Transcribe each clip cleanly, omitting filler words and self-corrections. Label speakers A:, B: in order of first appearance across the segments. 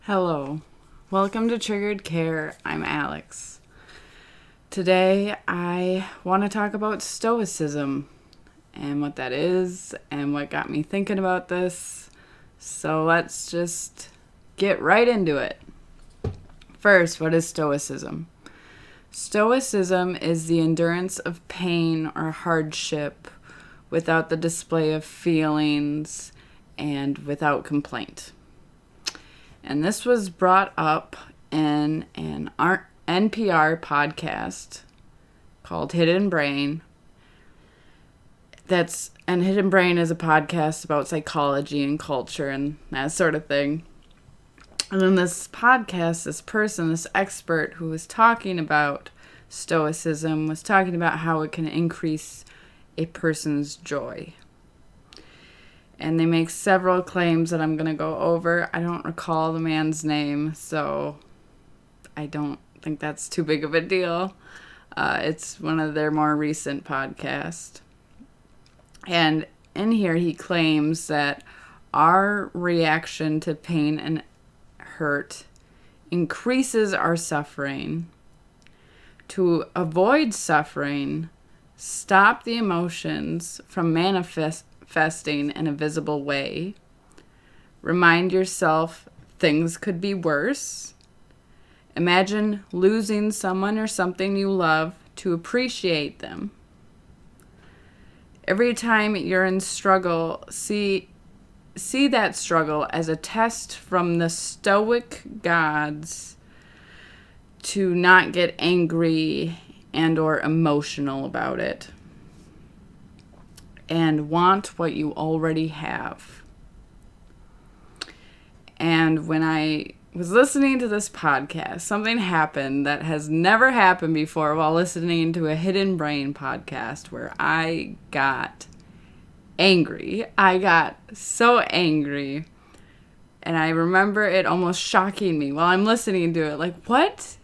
A: Hello. Welcome to Triggered Care. I'm Alex. Today I want to talk about Stoicism and what that is and what got me thinking about this. So let's just get right into it. First, what is Stoicism? Stoicism is the endurance of pain or hardship without the display of feelings and without complaint. And this was brought up in an NPR podcast called Hidden Brain. Hidden Brain is a podcast about psychology and culture and that sort of thing. And in this podcast, this expert who was talking about Stoicism was talking about how it can increase a person's joy. And they make several claims that I'm going to go over. I don't recall the man's name, so I don't think that's too big of a deal. It's one of their more recent podcasts. And in here he claims that our reaction to pain and hurt increases our suffering. To avoid suffering, stop the emotions from manifesting in a visible way. Remind yourself things could be worse. Imagine losing someone or something you love to appreciate them. Every time you're in struggle, see that struggle as a test from the Stoic gods to not get angry and or emotional about it. And want what you already have. And when I was listening to this podcast, something happened that has never happened before while listening to a Hidden Brain podcast where I got angry. I got so angry. And I remember it almost shocking me while I'm listening to it. Like, what?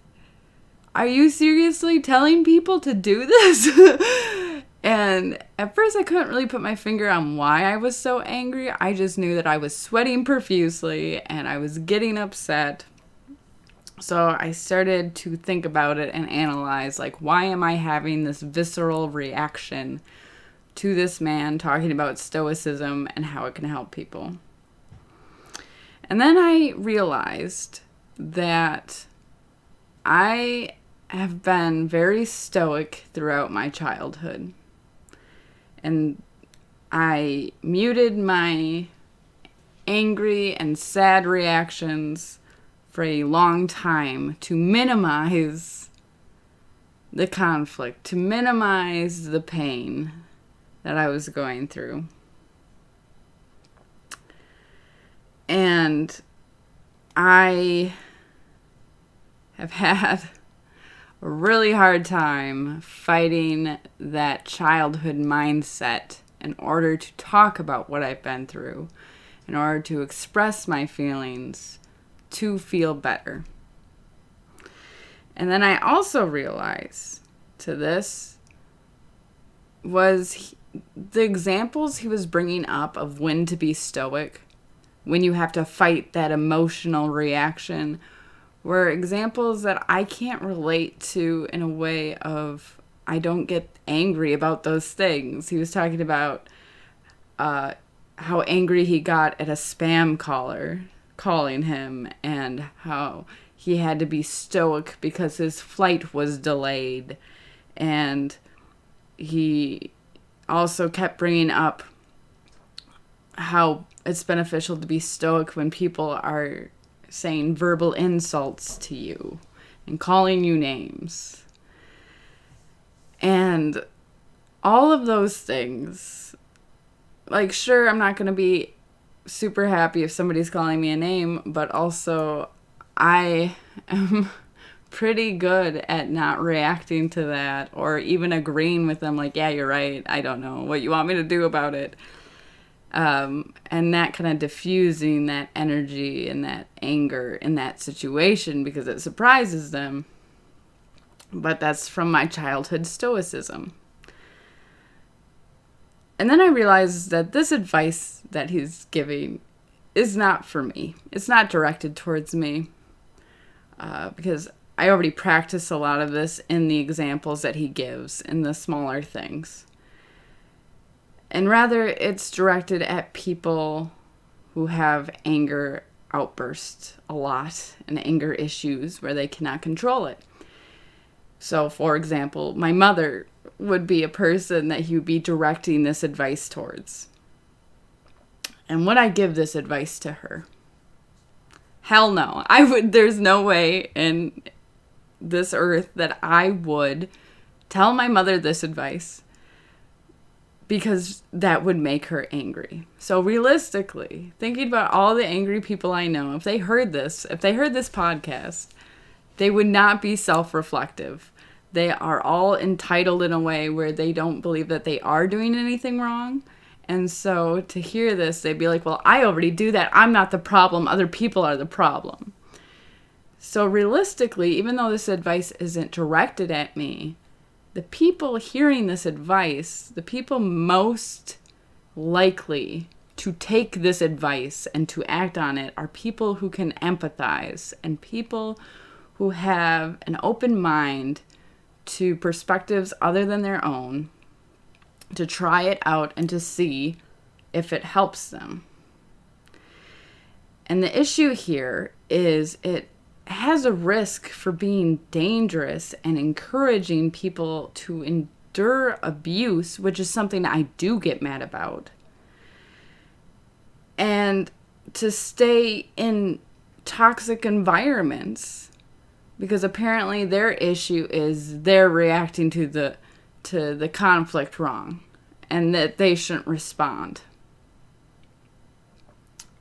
A: Are you seriously telling people to do this? And at first I couldn't really put my finger on why I was so angry. I just knew that I was sweating profusely and I was getting upset. So I started to think about it and analyze, like, why am I having this visceral reaction to this man talking about Stoicism and how it can help people? And then I realized that I have been very stoic throughout my childhood. And I muted my angry and sad reactions for a long time to minimize the conflict, to minimize the pain that I was going through. And I have had a really hard time fighting that childhood mindset in order to talk about what I've been through, in order to express my feelings, to feel better. And then I also realized the examples he was bringing up of when to be stoic, when you have to fight that emotional reaction, were examples that I can't relate to in a way of I don't get angry about those things. He was talking about how angry he got at a spam caller calling him and how he had to be stoic because his flight was delayed. And he also kept bringing up how it's beneficial to be stoic when people are saying verbal insults to you and calling you names. And all of those things, like, sure, I'm not going to be super happy if somebody's calling me a name, but also I am pretty good at not reacting to that or even agreeing with them like, yeah, you're right. I don't know what you want me to do about it. And that kind of diffusing that energy and that anger in that situation because it surprises them. But that's from my childhood stoicism. And then I realized that this advice that he's giving is not for me. It's not directed towards me because I already practice a lot of this in the examples that he gives in the smaller things. And rather, it's directed at people who have anger outbursts a lot and anger issues where they cannot control it. So, for example, my mother would be a person that he would be directing this advice towards. And would I give this advice to her? Hell no. There's no way in this earth that I would tell my mother this advice, because that would make her angry. So realistically, thinking about all the angry people I know, if they heard this podcast, they would not be self-reflective. They are all entitled in a way where they don't believe that they are doing anything wrong. And so to hear this, they'd be like, well, I already do that. I'm not the problem. Other people are the problem. So realistically, even though this advice isn't directed at me, the people hearing this advice, the people most likely to take this advice and to act on it are people who can empathize and people who have an open mind to perspectives other than their own, to try it out and to see if it helps them. And the issue here is it has a risk for being dangerous and encouraging people to endure abuse, which is something I do get mad about, and to stay in toxic environments, because apparently their issue is they're reacting to the conflict wrong and that they shouldn't respond.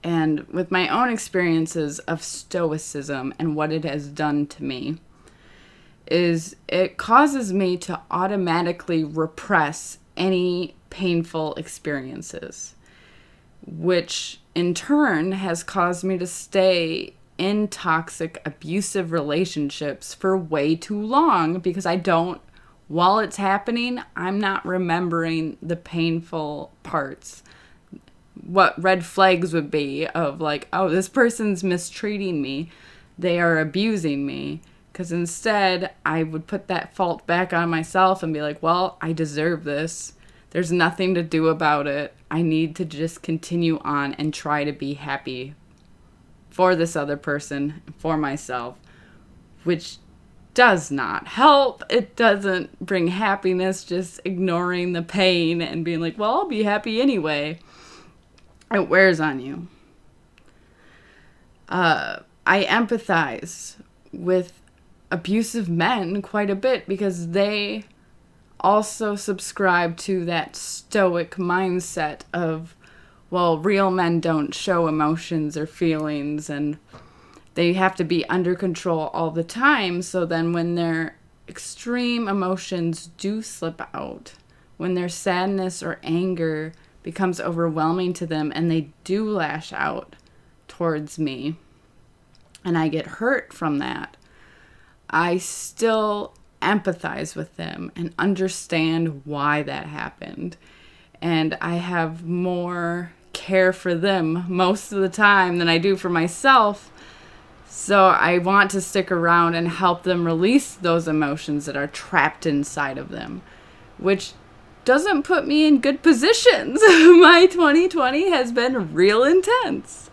A: And with my own experiences of Stoicism and what it has done to me, is it causes me to automatically repress any painful experiences, which in turn has caused me to stay in toxic, abusive relationships for way too long, because while it's happening, I'm not remembering the painful parts. What red flags would be of like, oh, this person's mistreating me, they are abusing me, because instead I would put that fault back on myself and be like, well, I deserve this, there's nothing to do about it, I need to just continue on and try to be happy for this other person, for myself, which does not help. It doesn't bring happiness, just ignoring the pain and being like, well, I'll be happy anyway. It wears on you. I empathize with abusive men quite a bit because they also subscribe to that stoic mindset of, well, real men don't show emotions or feelings and they have to be under control all the time. So then when their extreme emotions do slip out, when their sadness or anger becomes overwhelming to them and they do lash out towards me and I get hurt from that, I still empathize with them and understand why that happened. And I have more care for them most of the time than I do for myself. So I want to stick around and help them release those emotions that are trapped inside of them, which doesn't put me in good positions. My 2020 has been real intense.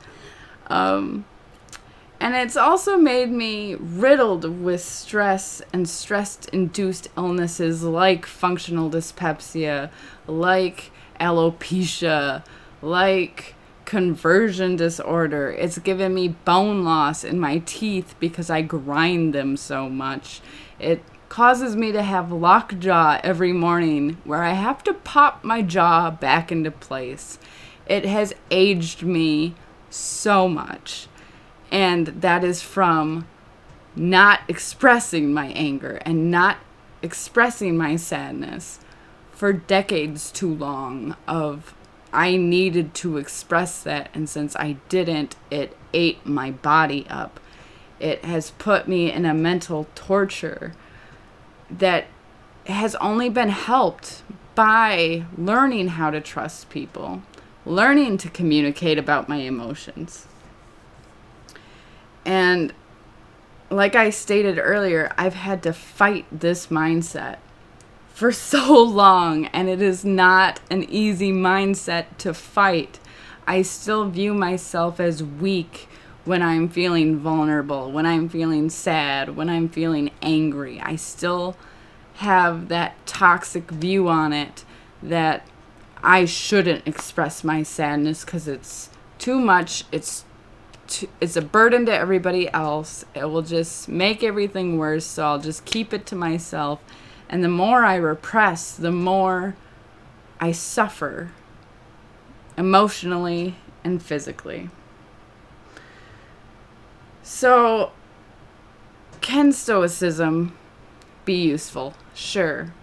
A: And it's also made me riddled with stress and stress-induced illnesses like functional dyspepsia, like alopecia, like conversion disorder. It's given me bone loss in my teeth because I grind them so much. It causes me to have lockjaw every morning where I have to pop my jaw back into place. It has aged me so much. And that is from not expressing my anger and not expressing my sadness for decades too long of I needed to express that, and since I didn't, it ate my body up. It has put me in a mental torture that has only been helped by learning how to trust people, learning to communicate about my emotions. And like I stated earlier, I've had to fight this mindset for so long, and it is not an easy mindset to fight. I still view myself as weak when I'm feeling vulnerable, when I'm feeling sad, when I'm feeling angry. I still have that toxic view on it that I shouldn't express my sadness because it's too much. It's a burden to everybody else. It will just make everything worse, so I'll just keep it to myself. And the more I repress, the more I suffer emotionally and physically. So, can Stoicism be useful? Sure.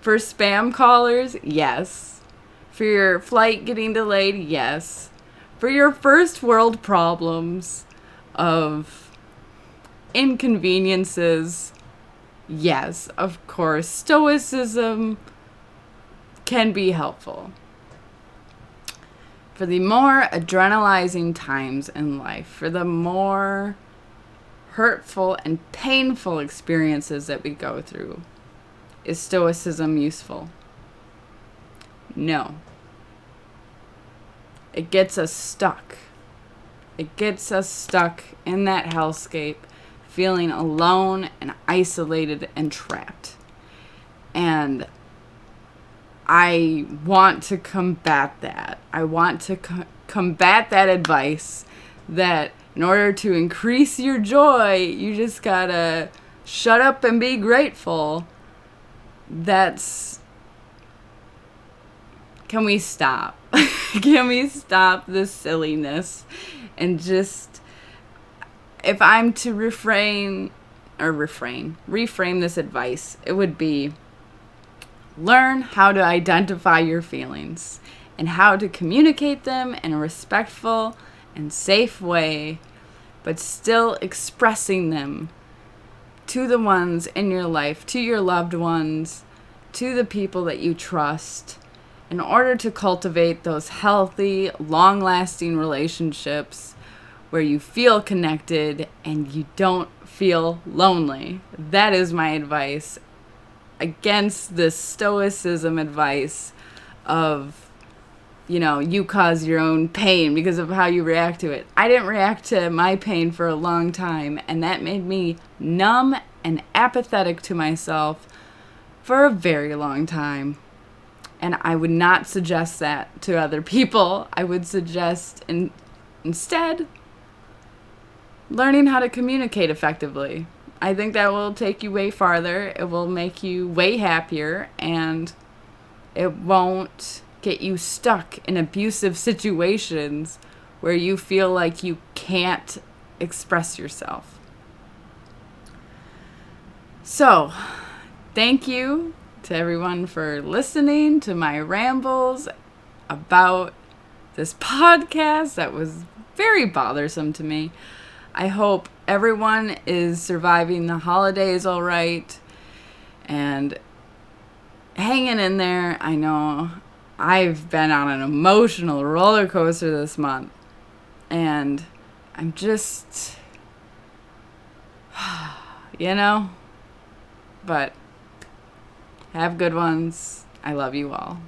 A: For spam callers, yes. For your flight getting delayed, yes. For your first world problems of inconveniences, yes, of course. Stoicism can be helpful. For the more adrenalizing times in life, for the more hurtful and painful experiences that we go through, is Stoicism useful? No. It gets us stuck. It gets us stuck in that hellscape, feeling alone and isolated and trapped. And I want to combat that. I want to combat that advice that in order to increase your joy, you just gotta shut up and be grateful. Can we stop? Can we stop this silliness and just, if I'm to reframe this advice, it would be learn how to identify your feelings and how to communicate them in a respectful and safe way, but still expressing them to the ones in your life, to your loved ones, to the people that you trust, in order to cultivate those healthy, long-lasting relationships where you feel connected and you don't feel lonely. That is my advice against this Stoicism advice of, you cause your own pain because of how you react to it. I didn't react to my pain for a long time, and that made me numb and apathetic to myself for a very long time. And I would not suggest that to other people. I would suggest instead learning how to communicate effectively. I think that will take you way farther. It will make you way happier, and it won't get you stuck in abusive situations where you feel like you can't express yourself. So, thank you to everyone for listening to my rambles about this podcast that was very bothersome to me. I hope everyone is surviving the holidays all right and hanging in there. I know I've been on an emotional roller coaster this month, and I'm just, but have good ones. I love you all.